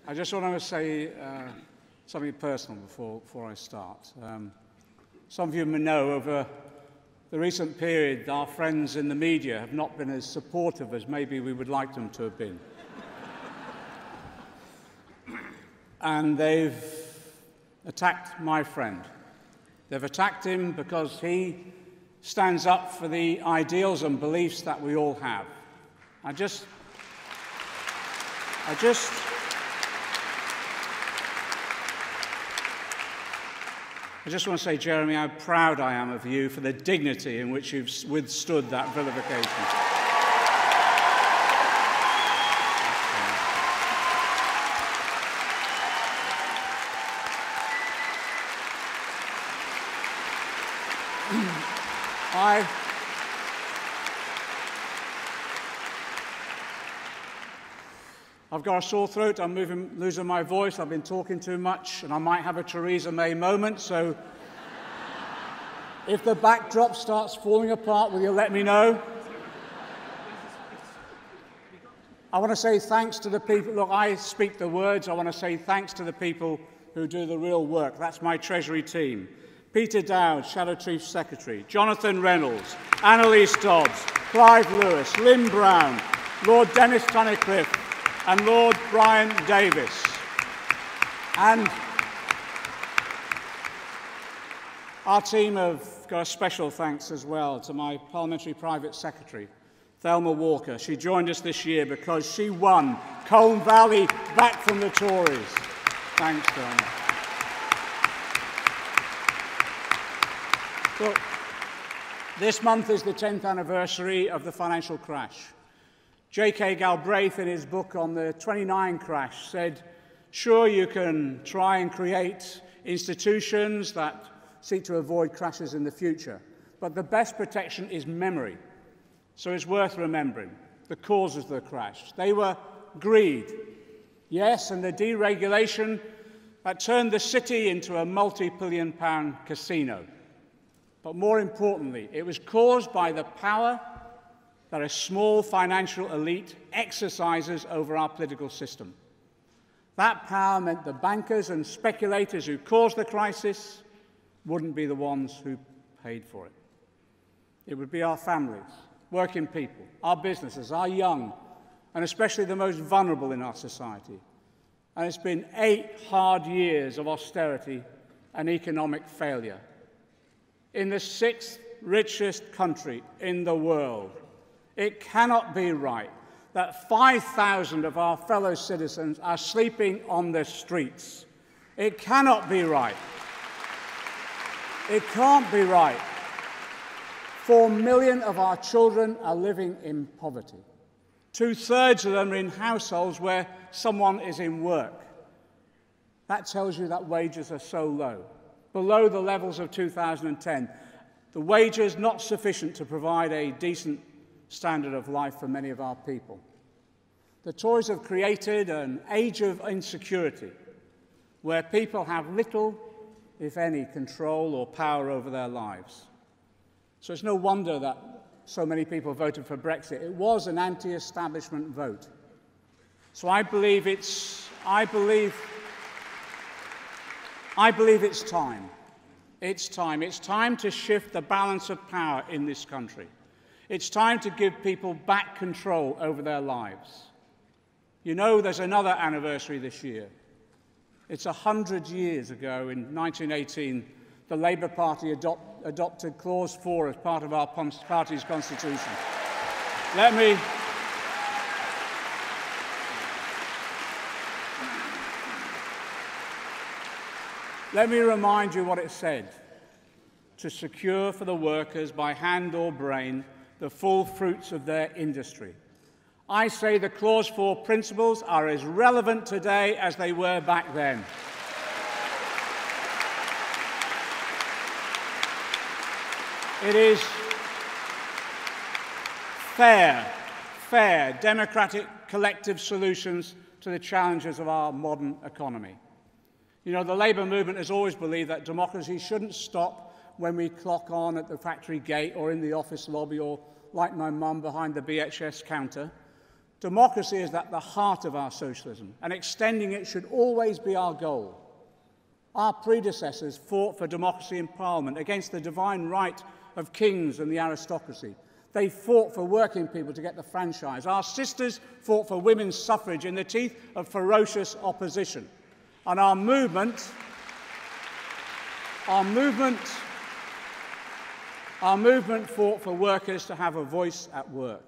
I just want to say something personal before I start. Some of you may know over the recent period our friends in the media have not been as supportive as maybe we would like them to have been. And they've attacked my friend. They've attacked him because he stands up for the ideals and beliefs that we all have. I just want to say, Jeremy, how proud I am of you for the dignity in which you've withstood that vilification. I've got a sore throat, I'm losing my voice, I've been talking too much, and I might have a Theresa May moment, so if the backdrop starts falling apart, will you let me know? I want to say thanks to the people. Look, I speak the words. I want to say thanks to the people who do the real work. That's my Treasury team. Peter Dowd, Shadow Chief Secretary, Jonathan Reynolds, Annalise Dobbs, Clive Lewis, Lynn Brown, Lord Dennis Tunnicliffe, and Lord Brian Davis. And our team have got a special thanks as well to my Parliamentary Private Secretary, Thelma Walker. She joined us this year because she won Colne Valley back from the Tories. Thanks, Thelma. Look, this month is the 10th anniversary of the financial crash. J.K. Galbraith, in his book on the 29 crash, said, sure, you can try and create institutions that seek to avoid crashes in the future, but the best protection is memory. So it's worth remembering the causes of the crash. They were greed, yes, and the deregulation that turned the city into a multi-billion-pound casino. But more importantly, it was caused by the power that a small financial elite exercises over our political system. That power meant the bankers and speculators who caused the crisis wouldn't be the ones who paid for it. It would be our families, working people, our businesses, our young, and especially the most vulnerable in our society. And it's been 8 hard years of austerity and economic failure. In the 6th richest country in the world, it cannot be right that 5,000 of our fellow citizens are sleeping on the streets. It cannot be right. It can't be right. 4 million of our children are living in poverty. 2/3 of them are in households where someone is in work. That tells you that wages are so low, below the levels of 2010. The wages not sufficient to provide a decent standard of life for many of our people. The Tories have created an age of insecurity where people have little, if any, control or power over their lives. So it's no wonder that so many people voted for Brexit. It was an anti-establishment vote. So I believe it's time. It's time. It's time to shift the balance of power in this country. It's time to give people back control over their lives. You know, there's another anniversary this year. It's 100 years ago, in 1918, the Labour Party adopted Clause 4 as part of our party's constitution. Let me remind you what it said: to secure for the workers, by hand or brain, the full fruits of their industry. I say the Clause 4 principles are as relevant today as they were back then. It is fair, democratic, collective solutions to the challenges of our modern economy. You know, the Labour movement has always believed that democracy shouldn't stop when we clock on at the factory gate or in the office lobby or, like my mum, behind the BHS counter. Democracy is at the heart of our socialism, and extending it should always be our goal. Our predecessors fought for democracy in Parliament against the divine right of kings and the aristocracy. They fought for working people to get the franchise. Our sisters fought for women's suffrage in the teeth of ferocious opposition. And our movement fought for workers to have a voice at work.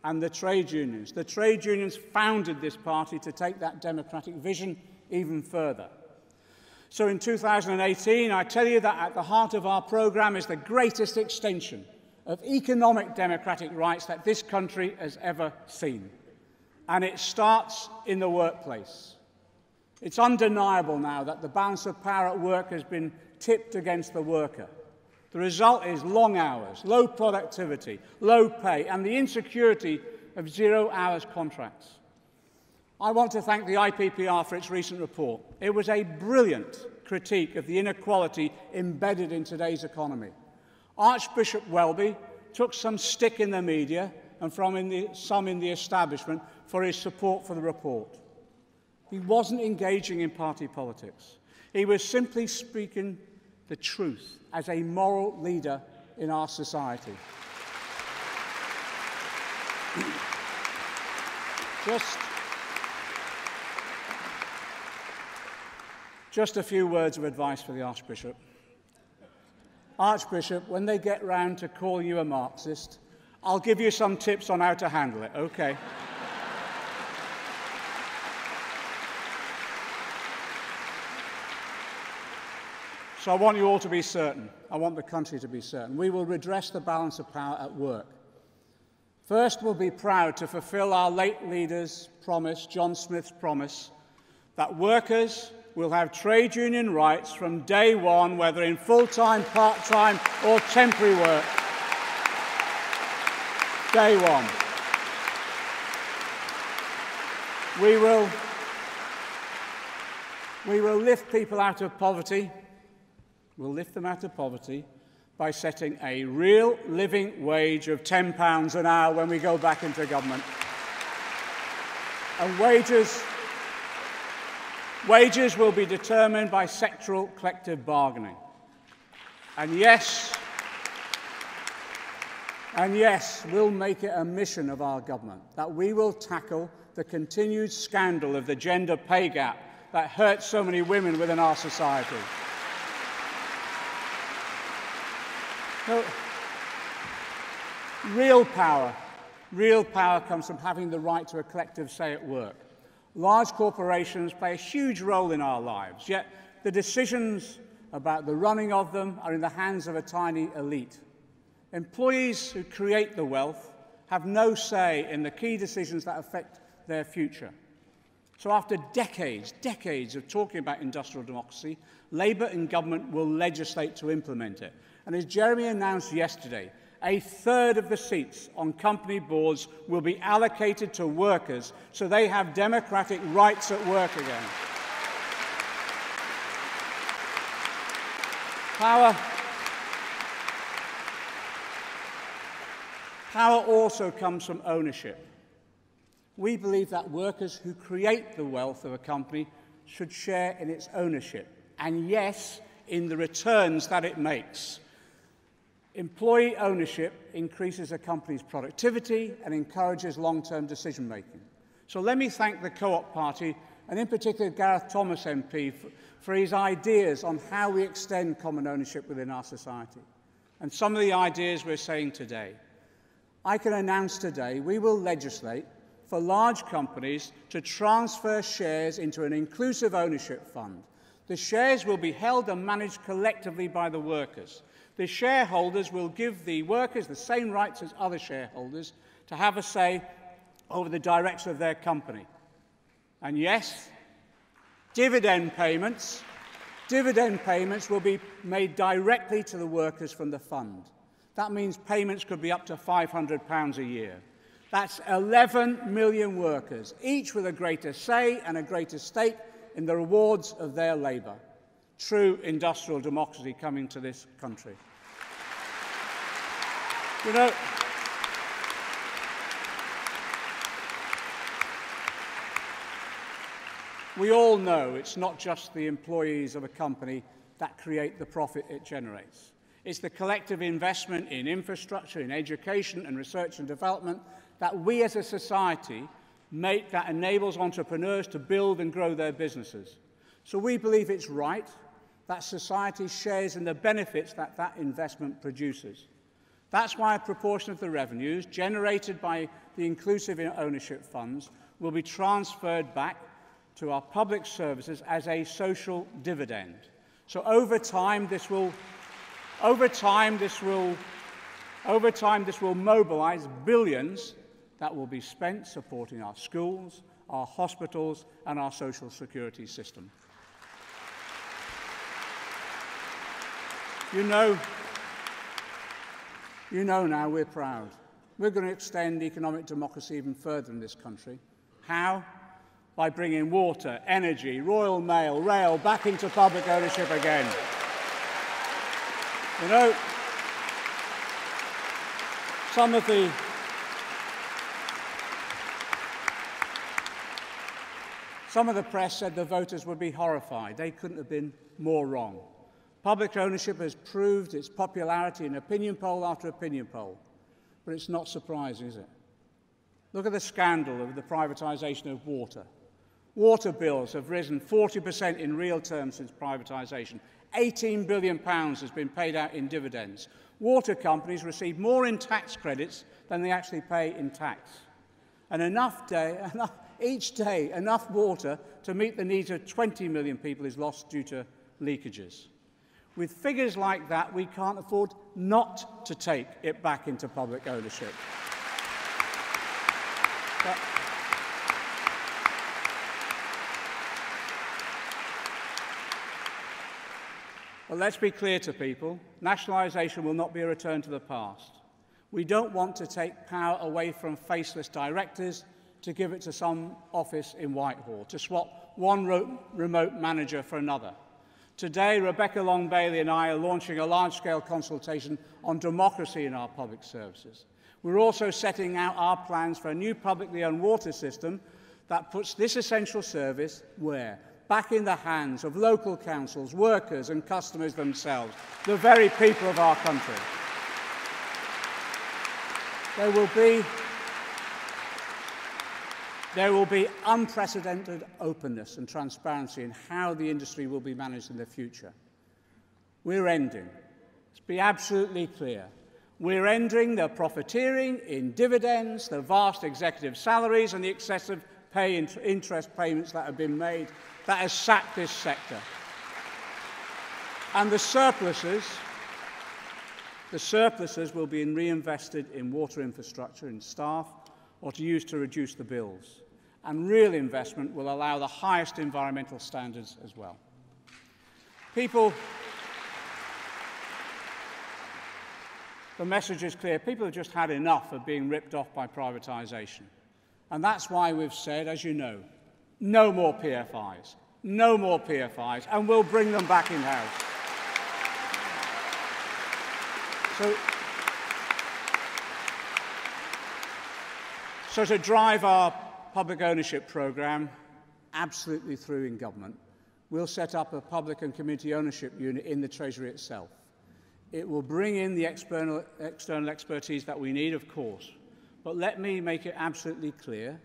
And the trade unions founded this party to take that democratic vision even further. So in 2018, I tell you that at the heart of our programme is the greatest extension of economic democratic rights that this country has ever seen. And it starts in the workplace. It's undeniable now that the balance of power at work has been tipped against the worker. The result is long hours, low productivity, low pay, and the insecurity of 0 hours contracts. I want to thank the IPPR for its recent report. It was a brilliant critique of the inequality embedded in today's economy. Archbishop Welby took some stick in the media and some in the establishment for his support for the report. He wasn't engaging in party politics. He was simply speaking the truth as a moral leader in our society. Just a few words of advice for the Archbishop. Archbishop, when they get round to calling you a Marxist, I'll give you some tips on how to handle it, okay? So I want you all to be certain. I want the country to be certain. We will redress the balance of power at work. First, we'll be proud to fulfil our late leader's promise, John Smith's promise, that workers will have trade union rights from day one, whether in full-time, part-time, or temporary work. Day one. We will lift people out of poverty. We'll lift them out of poverty by setting a real living wage of £10 an hour when we go back into government. And wages will be determined by sectoral collective bargaining. And yes, we'll make it a mission of our government that we will tackle the continued scandal of the gender pay gap that hurts so many women within our society. No, real power comes from having the right to a collective say at work. Large corporations play a huge role in our lives, yet the decisions about the running of them are in the hands of a tiny elite. Employees who create the wealth have no say in the key decisions that affect their future. So after decades of talking about industrial democracy, Labour and government will legislate to implement it. And as Jeremy announced yesterday, a third of the seats on company boards will be allocated to workers so they have democratic rights at work again. Power also comes from ownership. We believe that workers who create the wealth of a company should share in its ownership, and yes, in the returns that it makes. Employee ownership increases a company's productivity and encourages long-term decision-making. So let me thank the Co-op Party, and in particular Gareth Thomas MP, for his ideas on how we extend common ownership within our society. And some of the ideas we're saying today. I can announce today we will legislate for large companies to transfer shares into an inclusive ownership fund. The shares will be held and managed collectively by the workers. The shareholders will give the workers the same rights as other shareholders to have a say over the direction of their company. And yes, dividend payments will be made directly to the workers from the fund. That means payments could be up to £500 a year. That's 11 million workers, each with a greater say and a greater stake in the rewards of their labour. True industrial democracy coming to this country. You know, We all know it's not just the employees of a company that create the profit it generates. It's the collective investment in infrastructure, in education and research and development that we as a society make that enables entrepreneurs to build and grow their businesses. So we believe it's right that society shares in the benefits that that investment produces. That's why a proportion of the revenues generated by the inclusive ownership funds will be transferred back to our public services as a social dividend. So over time this will mobilize billions that will be spent supporting our schools, our hospitals, and our social security system. You know now we're proud. We're going to extend economic democracy even further in this country. How? By bringing water, energy, Royal Mail, rail back into public ownership again. You know, some of the press said the voters would be horrified. They couldn't have been more wrong. Public ownership has proved its popularity in opinion poll after opinion poll. But it's not surprising, is it? Look at the scandal of the privatisation of water. Water bills have risen 40% in real terms since privatisation. £18 billion has been paid out in dividends. Water companies receive more in tax credits than they actually pay in tax. And each day, enough water to meet the needs of 20 million people is lost due to leakages. With figures like that, we can't afford not to take it back into public ownership. But let's be clear to people, nationalisation will not be a return to the past. We don't want to take power away from faceless directors to give it to some office in Whitehall, to swap one remote manager for another. Today, Rebecca Long-Bailey and I are launching a large-scale consultation on democracy in our public services. We're also setting out our plans for a new publicly owned water system that puts this essential service where? Back in the hands of local councils, workers and customers themselves, the very people of our country. There will be unprecedented openness and transparency in how the industry will be managed in the future. We're ending, let's be absolutely clear, we're ending the profiteering in dividends, the vast executive salaries and the excessive interest payments that have been made that has sapped this sector. And the surpluses will be reinvested in water infrastructure, in staff, or to use to reduce the bills. And real investment will allow the highest environmental standards as well. The message is clear. People have just had enough of being ripped off by privatisation. And that's why we've said, as you know, no more PFIs, and we'll bring them back in-house. So to drive our public ownership programme absolutely through in government, we'll set up a public and community ownership unit in the Treasury itself. It will bring in the external expertise that we need, of course, but let me make it absolutely clear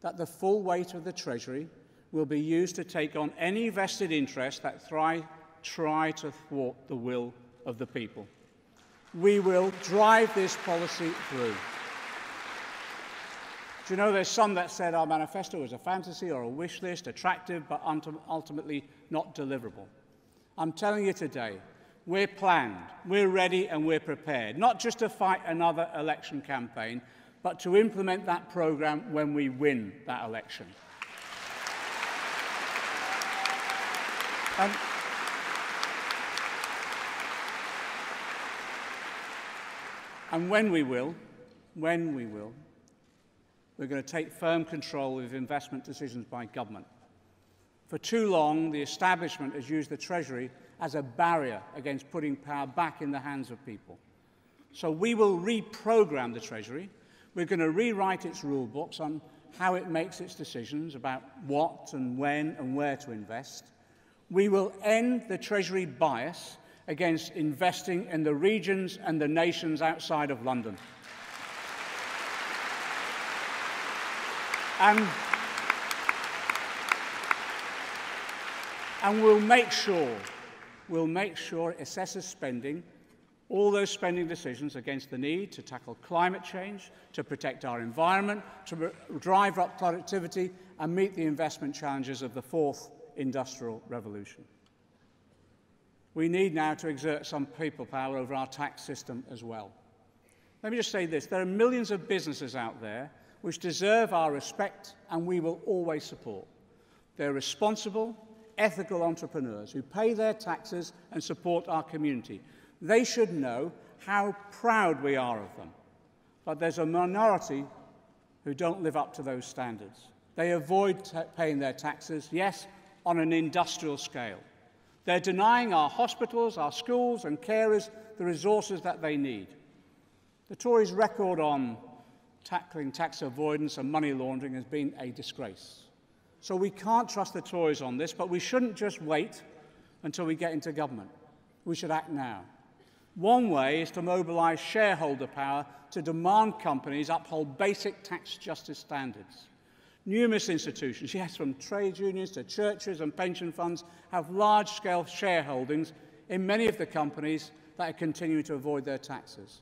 that the full weight of the Treasury will be used to take on any vested interest that try to thwart the will of the people. We will drive this policy through. Do you know, there's some that said our manifesto was a fantasy or a wish list, attractive but ultimately not deliverable. I'm telling you today, we're planned, we're ready and we're prepared, not just to fight another election campaign, but to implement that programme when we win that election. And when we will, we're going to take firm control of investment decisions by government. For too long, the establishment has used the Treasury as a barrier against putting power back in the hands of people. So we will reprogram the Treasury. We're going to rewrite its rule books how it makes its decisions about what and when and where to invest. We will end the Treasury bias against investing in the regions and the nations outside of London. And we'll make sure it assesses spending, all those spending decisions against the need to tackle climate change, to protect our environment, to drive up productivity and meet the investment challenges of the fourth industrial revolution. We need now to exert some people power over our tax system as well. Let me just say this. There are millions of businesses out there which deserve our respect and we will always support. They're responsible, ethical entrepreneurs who pay their taxes and support our community. They should know how proud we are of them. But there's a minority who don't live up to those standards. They avoid paying their taxes, yes, on an industrial scale. They're denying our hospitals, our schools and carers the resources that they need. The Tories' record on tackling tax avoidance and money laundering has been a disgrace. So we can't trust the Tories on this, but we shouldn't just wait until we get into government. We should act now. One way is to mobilise shareholder power to demand companies uphold basic tax justice standards. Numerous institutions, yes, from trade unions to churches and pension funds, have large-scale shareholdings in many of the companies that are continuing to avoid their taxes.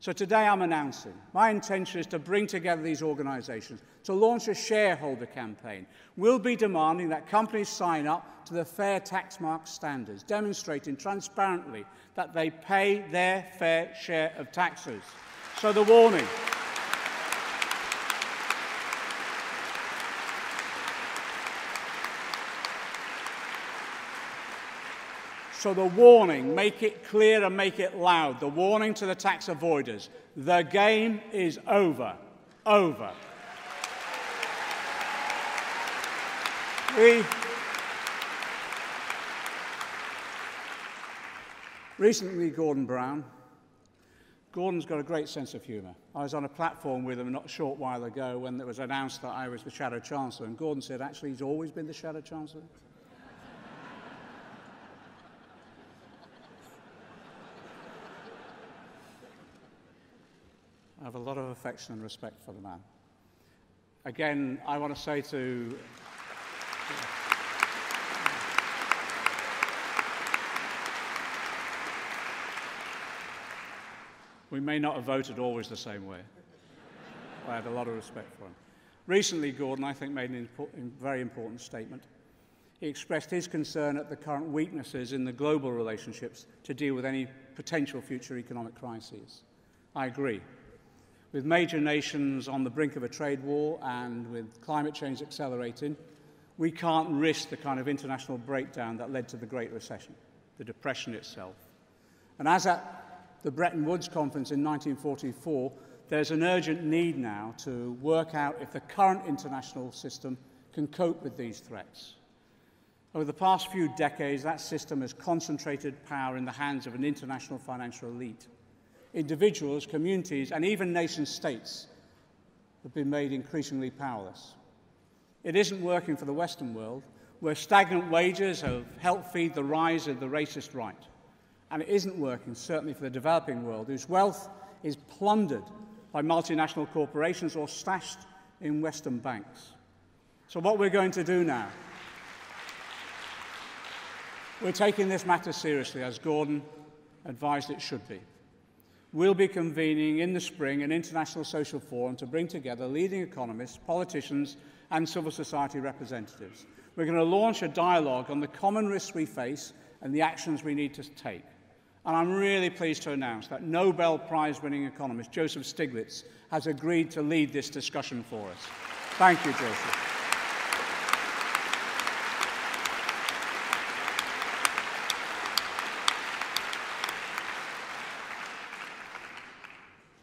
So today I'm announcing my intention is to bring together these organisations to launch a shareholder campaign. We'll be demanding that companies sign up to the fair tax mark standards, demonstrating transparently that they pay their fair share of taxes. So the warning. So the warning, make it clear and make it loud, the warning to the tax avoiders, the game is over. Over. Recently, Gordon's got a great sense of humour. I was on a platform with him not a short while ago when it was announced that I was the Shadow Chancellor, and Gordon said, actually, he's always been the Shadow Chancellor. I have a lot of affection and respect for the man. Again, I want to say to... We may not have voted always the same way. I had a lot of respect for him. Recently, Gordon, I think, made a very important statement. He expressed his concern at the current weaknesses in the global relationships to deal with any potential future economic crises. I agree. With major nations on the brink of a trade war and with climate change accelerating, we can't risk the kind of international breakdown that led to the Great Recession, the Depression itself. And as at the Bretton Woods Conference in 1944, there's an urgent need now to work out if the current international system can cope with these threats. Over the past few decades, that system has concentrated power in the hands of an international financial elite. Individuals, communities, and even nation-states have been made increasingly powerless. It isn't working for the Western world, where stagnant wages have helped feed the rise of the racist right. And it isn't working, certainly, for the developing world, whose wealth is plundered by multinational corporations or stashed in Western banks. So what we're going to do now, we're taking this matter seriously, as Gordon advised it should be. We'll be convening in the spring an international social forum to bring together leading economists, politicians, and civil society representatives. We're going to launch a dialogue on the common risks we face and the actions we need to take. And I'm really pleased to announce that Nobel Prize-winning economist Joseph Stiglitz has agreed to lead this discussion for us. Thank you, Joseph.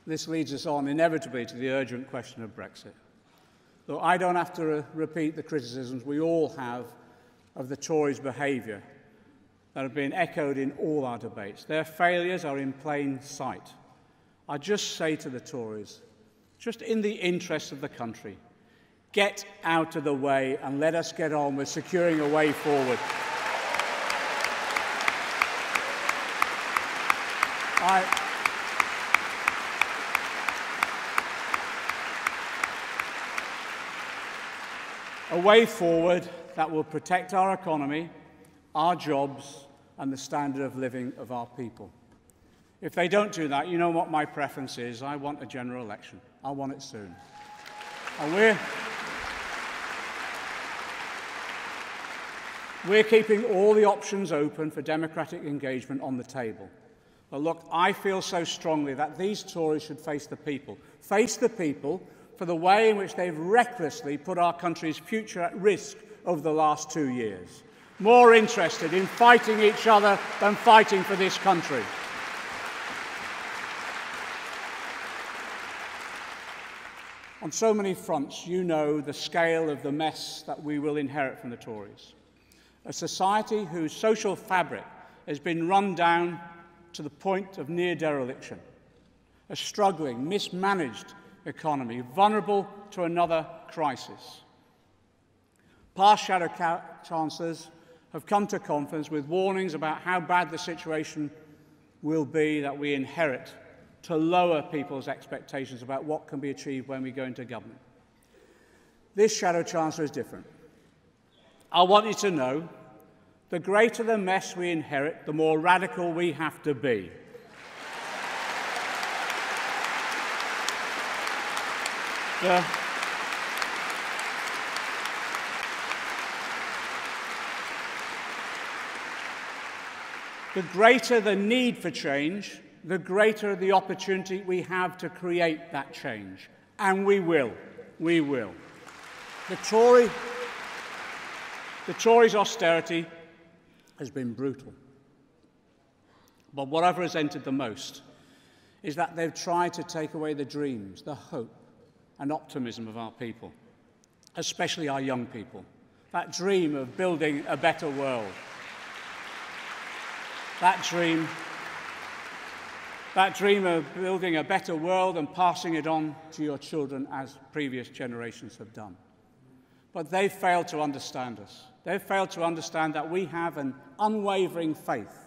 This leads us on inevitably to the urgent question of Brexit. Though I don't have to repeat the criticisms we all have of the Tories' behaviour that have been echoed in all our debates. Their failures are in plain sight. I just say to the Tories, just in the interests of the country, Get out of the way and let us get on with securing a way forward. A way forward that will protect our economy, our jobs, and the standard of living of our people. If they don't do that, you know what my preference is. I want a general election. I want it soon. And we're keeping all the options open for democratic engagement on the table. But look, I feel so strongly that these Tories should face the people. Face the people for the way in which they've recklessly put our country's future at risk over the last 2 years. More interested in fighting each other than fighting for this country. On so many fronts, you know the scale of the mess that we will inherit from the Tories. A society whose social fabric has been run down to the point of near dereliction. A struggling, mismanaged economy, vulnerable to another crisis. Past shadow chancellors have come to conference with warnings about how bad the situation will be that we inherit to lower people's expectations about what can be achieved when we go into government. This shadow chancellor is different. I want you to know, the greater the mess we inherit, the more radical we have to be. The greater the need for change, the greater the opportunity we have to create that change. And we will. We will. The Tories' austerity has been brutal. But what I've resented the most is that they've tried to take away the dreams, the hope and optimism of our people, especially our young people. That dream of building a better world. That dream of building a better world and passing it on to your children as previous generations have done. But they've failed to understand us. They've failed to understand that we have an unwavering faith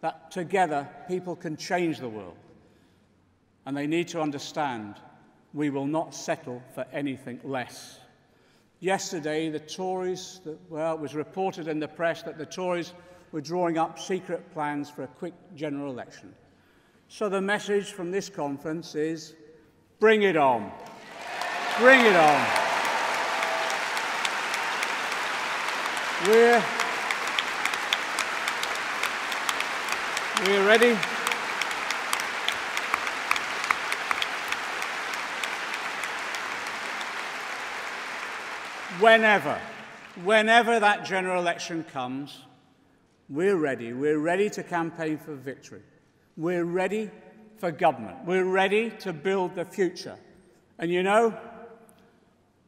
that together people can change the world. And they need to understand we will not settle for anything less. Yesterday, the Tories, it was reported in the press that the Tories were drawing up secret plans for a quick general election. So the message from this conference is, bring it on. Bring it on. We're ready. Whenever that general election comes, we're ready. We're ready to campaign for victory. We're ready for government. We're ready to build the future. And you know,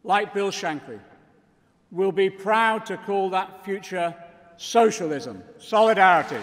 like Bill Shankly, we'll be proud to call that future socialism, solidarity.